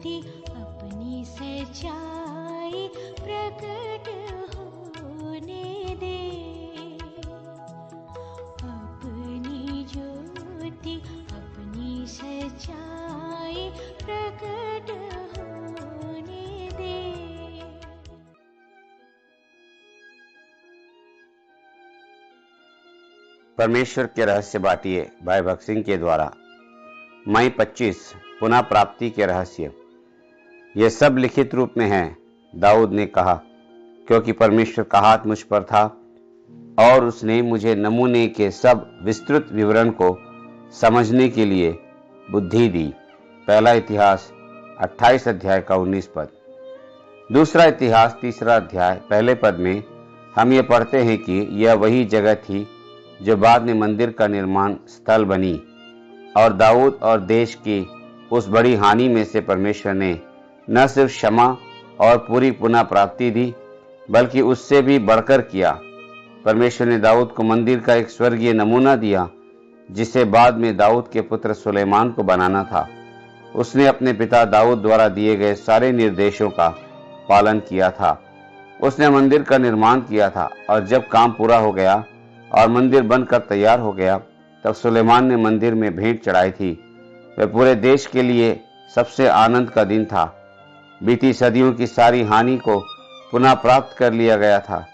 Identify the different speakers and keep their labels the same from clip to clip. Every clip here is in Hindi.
Speaker 1: ज्योति अपनी सच्चाई प्रकट होने दे। अपनी ज्योति अपनी सच्चाई प्रकट होने दे।
Speaker 2: परमेश्वर के रहस्य बाटिए भाई भगत सिंह के द्वारा। मई 25 पुनः प्राप्ति के रहस्य। यह सब लिखित रूप में है, दाऊद ने कहा, क्योंकि परमेश्वर का हाथ मुझ पर था और उसने मुझे नमूने के सब विस्तृत विवरण को समझने के लिए बुद्धि दी। पहला इतिहास 28 अध्याय का 19 पद। दूसरा इतिहास 3 अध्याय पहले पद में हम ये पढ़ते हैं कि यह वही जगह थी जो बाद में मंदिर का निर्माण स्थल बनी, और दाऊद और देश की उस बड़ी हानि में से परमेश्वर ने न सिर्फ क्षमा और पूरी पुनः प्राप्ति दी, बल्कि उससे भी बढ़कर किया। परमेश्वर ने दाऊद को मंदिर का एक स्वर्गीय नमूना दिया, जिसे बाद में दाऊद के पुत्र सुलेमान को बनाना था। उसने अपने पिता दाऊद द्वारा दिए गए सारे निर्देशों का पालन किया था। उसने मंदिर का निर्माण किया था, और जब काम पूरा हो गया और मंदिर बनकर तैयार हो गया, तब सुलेमान ने मंदिर में भेंट चढ़ाई थी। वह पूरे देश के लिए सबसे आनंद का दिन था। बीती सदियों की सारी हानि को पुनः प्राप्त कर लिया गया था।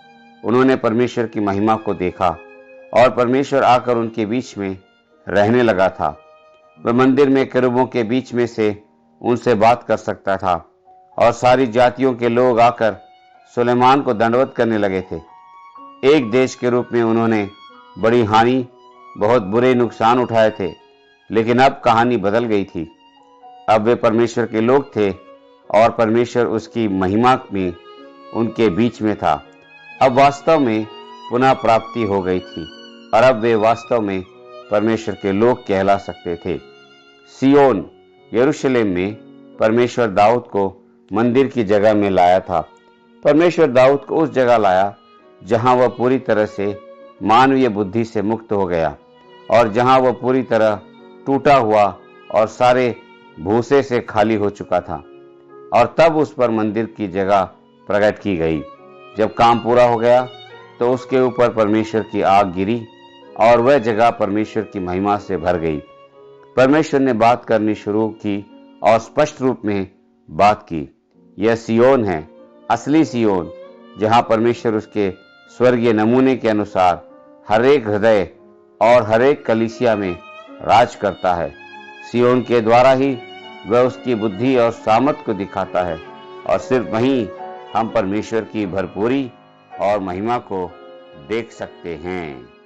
Speaker 2: उन्होंने परमेश्वर की महिमा को देखा और परमेश्वर आकर उनके बीच में रहने लगा था। वह मंदिर में केरूबों के बीच में से उनसे बात कर सकता था, और सारी जातियों के लोग आकर सुलेमान को दंडवत करने लगे थे। एक देश के रूप में उन्होंने बड़ी हानि, बहुत बुरे नुकसान उठाए थे, लेकिन अब कहानी बदल गई थी। अब वे परमेश्वर के लोग थे और परमेश्वर उसकी महिमा में उनके बीच में था। अब वास्तव में पुनः प्राप्ति हो गई थी, और अब वे वास्तव में परमेश्वर के लोग कहला सकते थे। सियोन यरूशलेम में परमेश्वर दाऊद को मंदिर की जगह में लाया था। परमेश्वर दाऊद को उस जगह लाया जहां वह पूरी तरह से मानवीय बुद्धि से मुक्त हो गया, और जहां वह पूरी तरह टूटा हुआ और सारे भूसे से खाली हो चुका था। और तब उस पर मंदिर की जगह प्रकट की गई। जब काम पूरा हो गया तो उसके ऊपर परमेश्वर की आग गिरी और वह जगह परमेश्वर की महिमा से भर गई। परमेश्वर ने बात करनी शुरू की और स्पष्ट रूप में बात की। यह सियोन है, असली सियोन, जहां परमेश्वर उसके स्वर्गीय नमूने के अनुसार हर एक हृदय और हर एक कलीसिया में राज करता है। सियोन के द्वारा ही वह उसकी बुद्धि और सामर्थ को दिखाता है, और सिर्फ वहीं हम परमेश्वर की भरपूरी और महिमा को देख सकते हैं।